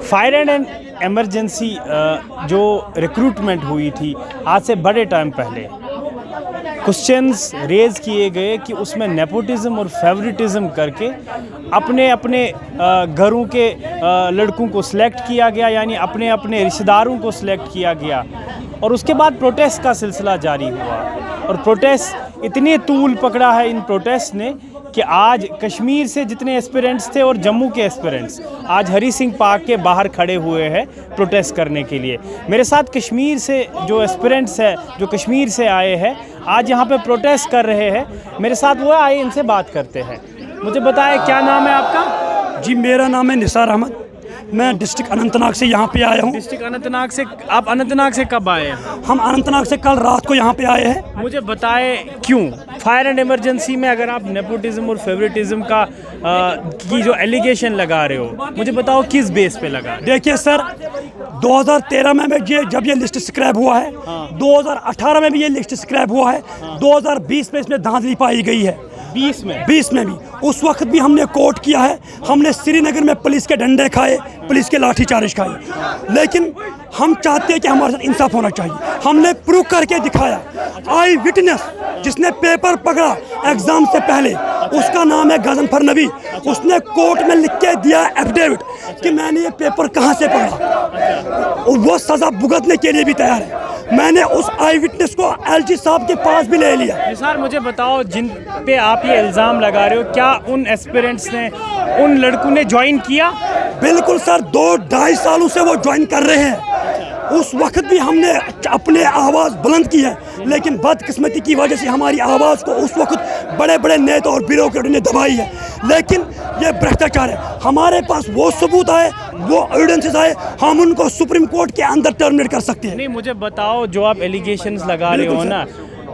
Fire and emergency जो recruitment हुई थी आज से बड़े टाइम पहले, क्वेश्चंस रेज़ किए गए कि उसमें नेपोटिज़म और फेवरेटिज़म करके अपने अपने घरों के लड़कों को सिलेक्ट किया गया, यानी अपने अपने रिश्तेदारों को सिलेक्ट किया गया। और उसके बाद प्रोटेस्ट का सिलसिला जारी हुआ और प्रोटेस्ट इतने तूल पकड़ा है इन प्रोटेस्ट ने कि आज कश्मीर से जितने एस्पिरेंट्स थे और जम्मू के एस्पिरेंट्स आज हरी सिंह पार्क के बाहर खड़े हुए हैं प्रोटेस्ट करने के लिए। मेरे साथ कश्मीर से जो एस्पिरेंट्स है, जो कश्मीर से आए हैं, आज यहाँ पे प्रोटेस्ट कर रहे हैं। मेरे साथ वो आए, इनसे बात करते हैं। मुझे बताएं, क्या नाम है आपका? जी, मेरा नाम है निसार अहमद। मैं डिस्ट्रिक्ट अनंतनाग से यहाँ पे आया हूँ। डिस्ट्रिक्ट अनंतनाग से? आप अनंतनाग से कब आए हैं? हम अनंतनाग से कल रात को यहाँ पे आए हैं। मुझे बताएं क्यों फायर एंड इमरजेंसी में अगर आप नेपोटिज्म और फेवरेटिज्म का की जो एलिगेशन लगा रहे हो, मुझे बताओ किस बेस पे लगा? देखिए सर, 2013 में जब ये लिस्ट स्क्रैप हुआ है, 2018 में भी ये लिस्ट स्क्रैप हुआ है, 2020 में इसमें धांधली पाई गई है। 20 में भी उस वक्त भी हमने कोर्ट किया है। हमने श्रीनगर में पुलिस के डंडे खाए, पुलिस के लाठीचार्ज खाए, लेकिन हम चाहते हैं कि हमारे साथ इंसाफ होना चाहिए। हमने प्रूव करके दिखाया। आई विटनेस जिसने पेपर पकड़ा एग्जाम से पहले, उसका नाम है गजनफर नबी। उसने कोर्ट में लिख के दिया एफिडेविट कि मैंने ये पेपर कहाँ से पढ़ा, और वो सज़ा भुगतने के लिए भी तैयार है। मैंने उस आई विटनेस को एलजी साहब के पास भी ले लिया। सर मुझे बताओ, जिन पे आप ये इल्ज़ाम लगा रहे हो, क्या उन एस्पिरेंट्स ने, उन लड़कों ने ज्वाइन किया? बिल्कुल सर, 2-2.5 सालों से वो ज्वाइन कर रहे हैं। उस वक्त भी हमने अपने आवाज़ बुलंद की है, लेकिन बदकिस्मती की वजह से हमारी आवाज़ को उस वक्त बड़े बड़े नेता और ब्यूरोक्रेट ने दबाई है। लेकिन ये भ्रष्टाचार है। हमारे पास वो सबूत आए, वो एविडेंसेस आए, हम उनको सुप्रीम कोर्ट के अंदर टर्मिनेट कर सकते हैं। नहीं, मुझे बताओ, जो आप एलिगेशंस लगा रहे हो ना,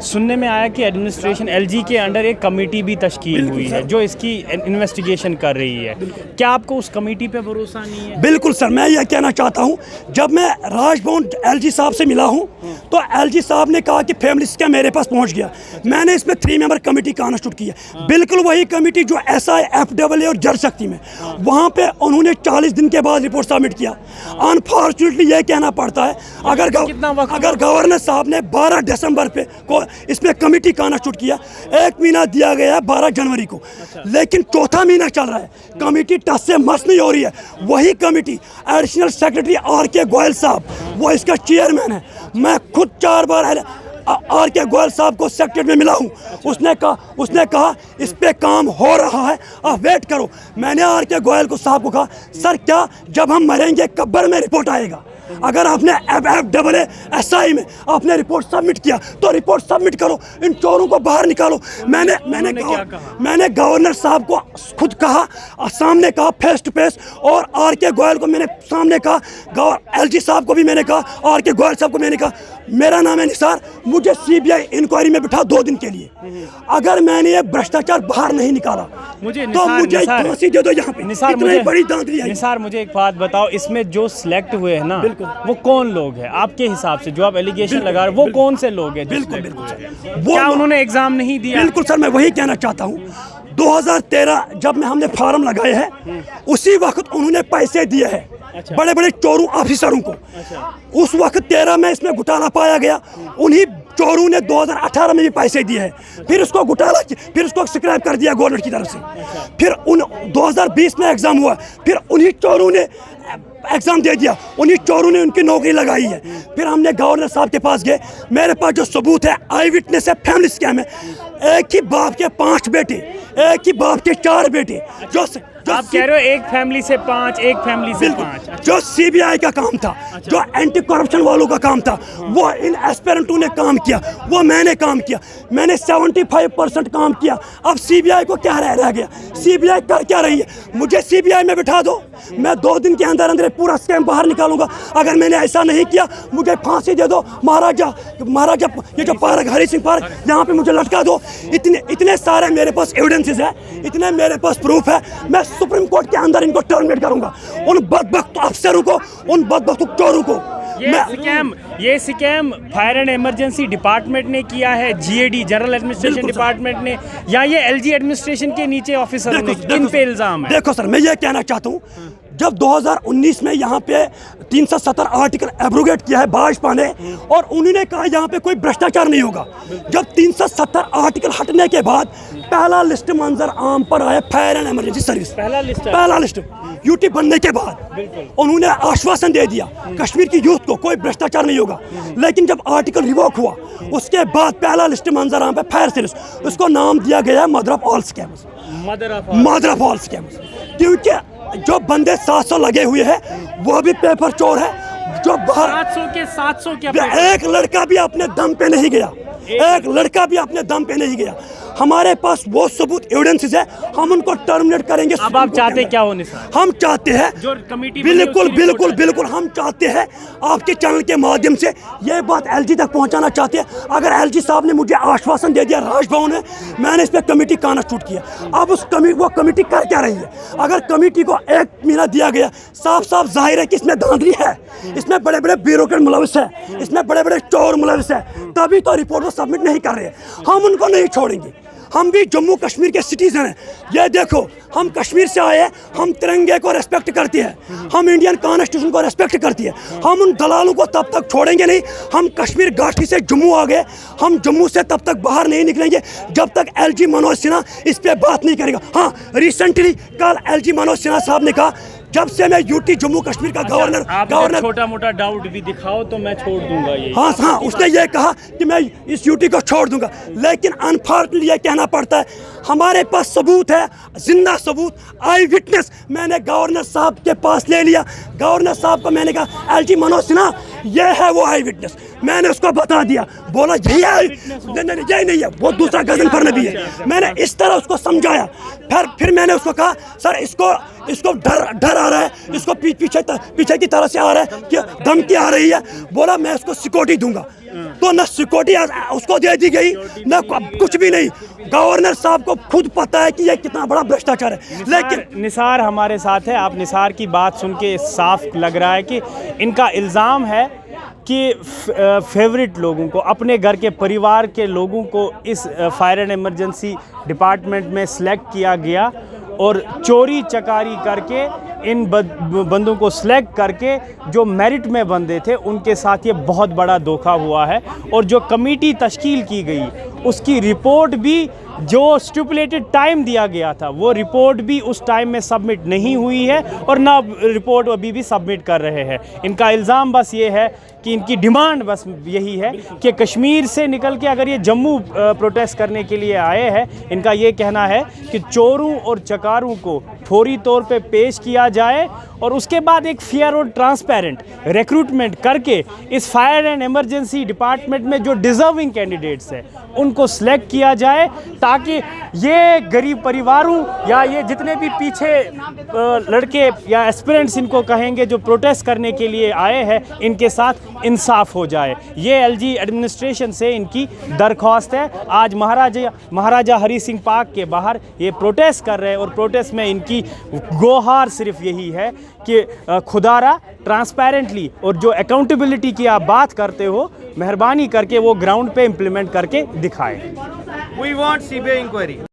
सुनने में आया कि एडमिनिस्ट्रेशन एलजी के अंडर एक कमेटी भी तश्कील हुई है जो इसकी इन्वेस्टिगेशन कर रही है। क्या आपको उस कमेटी पे भरोसा नहीं है? बिल्कुल सर, मैं ये कहना चाहता हूँ, जब मैं राजभवन एलजी साहब से मिला हूँ तो एलजी साहब ने कहा कि फैमिली स्कैम मेरे पास पहुँच गया। मैंने इसमें 3 मेंबर कमेटी का इंस्टीट्यूट किया, बिल्कुल वही कमेटी जो SI, FAA और जल शक्ति में, वहाँ पे उन्होंने 40 दिन के बाद रिपोर्ट सबमिट किया। अनफॉर्चुनेटली ये कहना पड़ता है, अगर गवर्नर साहब ने 12 दिसंबर पे को इसमें कमेटी का इंस्टीट्यूट किया, 1 महीना दिया गया 12 जनवरी को, लेकिन चौथा महीना चल रहा है, कमेटी टस से मस नहीं हो रही है। वही committee additional secretary RK Goyal साहब, वो इसका चेयरमैन है। मैं खुद 4 बार RK गोयल साहब को सेक्रेटरी में मिला हूँ। उसने कहा इस पे काम हो रहा है, आप वेट करो। मैंने RK गोयल को साहब को कहा, सर क्या जब हम मरेंगे कब्र में रिपोर्ट आएगा? अगर आपने FAA SI में आपने रिपोर्ट सबमिट किया तो रिपोर्ट सबमिट करो, इन चोरों को बाहर निकालो। मैंने गवर्नर साहब को खुद कहा, सामने कहा फेस टू फेस, और RK गोयल को मैंने सामने कहा, LG साहब को भी मैंने कहा, RK गोयल साहब को मैंने कहा, मेरा नाम है निसार, मुझे CBI इंक्वायरी में बिठा 2 दिन के लिए। अगर मैंने ये भ्रष्टाचार बाहर नहीं निकाला तो मुझे फांसी दे दो। यहाँ पे इतनी बड़ी दांतरी है। निसार, मुझे एक बात बताओ, इसमें जो सिलेक्ट हुए हैं ना, वो कौन लोग हैं आपके हिसाब से? जो आप एलिगेशन लगा रहे हो, वो कौन से लोग हैं? बिल्कुल। क्या उन्होंने एग्जाम नहीं दिया? बिल्कुल सर, मैं वही कहना चाहता हूँ। 2013 जब में हमने फार्म लगाए हैं, उसी वक्त उन्होंने पैसे दिए हैं बड़े बड़े चोरों ऑफिसरों को। उस वक्त 13 में इसमें घोटाला पाया गया, उन्हीं चोरों ने 2018 में भी पैसे दिए हैं, फिर उसको घोटाला, फिर उसको स्क्रैप कर दिया गवर्नमेंट की तरफ से। फिर 2020 में एग्जाम हुआ, फिर उन्हीं चोरों ने एग्जाम दे दिया, उन्हीं चोरों ने उनकी नौकरी लगाई है। फिर हमने गवर्नर साहब के पास गए, मेरे पास जो सबूत है, आई विटनेस है, फैमिली स्कैम है। एक ही बाप के 5 बेटे, एक ही बाप के 4 बेटे, जो आप कह रहे हो एक फैमिली से 5, एक फैमिली से 5। जो CBI का काम था, जो एंटी करप्शन वालों का काम था, वो इन एस्पिरेंटों ने काम किया, वो मैंने काम किया। मैंने 75% काम किया। अब CBI को क्या रह गया? CBI कर क्या रही है? मुझे CBI में बिठा दो, मैं 2 दिन के अंदर अंदर पूरा स्कैम बाहर निकालूंगा। अगर मैंने ऐसा नहीं किया, मुझे फांसी दे दो। महाराजा ये जो पार्क, हरी सिंह पार्क, यहाँ पे मुझे लटका दो। इतने सारे मेरे पास एविडेंसेस है, इतने मेरे पास प्रूफ है। मैं सुप्रीम कोर्ट के अंदर इनको टर्मिनेट करूंगा, उन बदबख्त अफसरों को, उन बदबख्त चोरों को। ये scam fire and emergency department ने किया है, GAD जनरल एडमिनिस्ट्रेशन डिपार्टमेंट ने, या ये LG एडमिनिस्ट्रेशन के नीचे ऑफिसर ने? किन पे इल्जाम है? देखो सर, मैं ये कहना चाहता हूँ, जब 2019 में यहाँ पे 370 आर्टिकल एब्रोगेट किया है भाजपा ने, और उन्होंने कहा यहाँ पे कोई भ्रष्टाचार नहीं होगा। जब 370 आर्टिकल हटने के बाद पहला लिस्ट मंजर आम पर आया फायर एंड इमरजेंसी सर्विस, पहला लिस्ट यूटी बनने के बाद उन्होंने आश्वासन दे दिया कश्मीर की यूथ को कोई भ्रष्टाचार नहीं होगा। लेकिन जब आर्टिकल रिवोक हुआ उसके बाद पहला लिस्ट मंजर आम पे फायर सर्विस, उसको नाम दिया गया mother of all scams, mother of all scams, क्योंकि जो बंदे 700 लगे हुए हैं वो भी पेपर चोर है। जो 700 क्या, एक लड़का भी अपने दम पे नहीं गया, एक लड़का भी अपने दम पे नहीं गया। हमारे पास वो सबूत एविडेंसेस है, हम उनको टर्मिनेट करेंगे। अब आप चाहते क्या होने सर? हम चाहते हैं जो कमेटी बिल्कुल बिल्कुल बिल्कुल हम चाहते हैं आपके चैनल के माध्यम से ये बात एलजी तक पहुंचाना चाहते हैं। अगर एलजी साहब ने मुझे आश्वासन दे दिया राजभवन में, मैंने इस पर कमेटी कांस्टिट्यूट किया, अब उस वो कमेटी कर क्या रही है? अगर कमेटी को 1 महीना दिया गया, साफ साफ जाहिर है कि इसमें धांधली है, इसमें बड़े बड़े ब्यूरोक्रेट मुलविस है, इसमें बड़े बड़े चोर मुलविस है, तभी तो रिपोर्ट को सबमिट नहीं कर रहे। हम उनको नहीं छोड़ेंगे, हम भी जम्मू कश्मीर के सिटीजन हैं। ये देखो हम कश्मीर से आए हैं, हम तिरंगे को रेस्पेक्ट करते हैं, हम इंडियन कॉन्स्टिट्यूशन को रेस्पेक्ट करते हैं। हम उन दलालों को तब तक छोड़ेंगे नहीं। हम कश्मीर घाटी से जम्मू आ गए, हम जम्मू से तब तक बाहर नहीं निकलेंगे जब तक एलजी मनोज सिन्हा इस पे बात नहीं करेगा। हाँ, रिसेंटली कल एलजी मनोज सिन्हा साहब ने कहा जब से मैं यूटी जम्मू कश्मीर का गवर्नर छोटा मोटा डाउट भी दिखाओ तो मैं छोड़ दूंगा ये। हाँ, उसने ये कहा कि मैं इस यूटी को छोड़ दूंगा, लेकिन अनफॉर्चुनेटली ये कहना पड़ता है हमारे पास सबूत है, जिंदा सबूत, आई विटनेस। मैंने गवर्नर साहब के पास ले लिया, गवर्नर साहब को मैंने कहा एलजी मनोज सिन्हा ये है वो आई विटनेस, मैंने उसको बता दिया, बोला यही है, यही नहीं है, वो दूसरा गजनफर नबी है। मैंने इस तरह उसको समझाया, फिर मैंने उसको कहा सर इसको डर आ रहा है, इसको पीछे की तरह से आ रहा है कि धमकी आ रही है। बोला मैं उसको सिक्योरिटी दूंगा, तो न सिक्योरिटी उसको दे दी गई न कुछ भी नहीं। गवर्नर साहब को खुद पता है कि ये कितना बड़ा भ्रष्टाचार है। लेकिन निसार हमारे साथ है, आप निसार की बात सुन के साफ लग रहा है कि इनका इल्ज़ाम है कि फेवरेट लोगों को, अपने घर के परिवार के लोगों को इस फायर एंड इमरजेंसी डिपार्टमेंट में सेलेक्ट किया गया और चोरी चकारी करके इन बंदों को सिलेक्ट करके जो मेरिट में बंदे थे उनके साथ ये बहुत बड़ा धोखा हुआ है। और जो कमेटी तश्कील की गई उसकी रिपोर्ट भी जो स्टिपुलेटेड टाइम दिया गया था वो रिपोर्ट भी उस टाइम में सबमिट नहीं हुई है और ना रिपोर्ट अभी भी सबमिट कर रहे हैं। इनका इल्ज़ाम बस ये है कि इनकी डिमांड बस यही है कि कश्मीर से निकल के अगर ये जम्मू प्रोटेस्ट करने के लिए आए हैं, इनका ये कहना है कि चोरों और चकारों को फौरी तौर पे पेश किया जाए और उसके बाद एक फेयर और ट्रांसपेरेंट रिक्रूटमेंट करके इस फायर एंड इमरजेंसी डिपार्टमेंट में जो डिज़र्विंग कैंडिडेट्स हैं उनको सेलेक्ट किया जाए, ताकि ये गरीब परिवारों या ये जितने भी पीछे लड़के या एस्पिरेंट्स इनको कहेंगे जो प्रोटेस्ट करने के लिए आए हैं, इनके साथ इंसाफ हो जाए। ये एलजी एडमिनिस्ट्रेशन से इनकी दरख्वास्त है। आज महाराजा हरी सिंह पार्क के बाहर ये प्रोटेस्ट कर रहे हैं और प्रोटेस्ट में इनकी गुहार सिर्फ यही है कि खुदारा ट्रांसपेरेंटली और जो अकाउंटेबिलिटी की आप बात करते हो, मेहरबानी करके वो ग्राउंड पे इम्प्लीमेंट करके दिखाएं। We want CBI inquiry.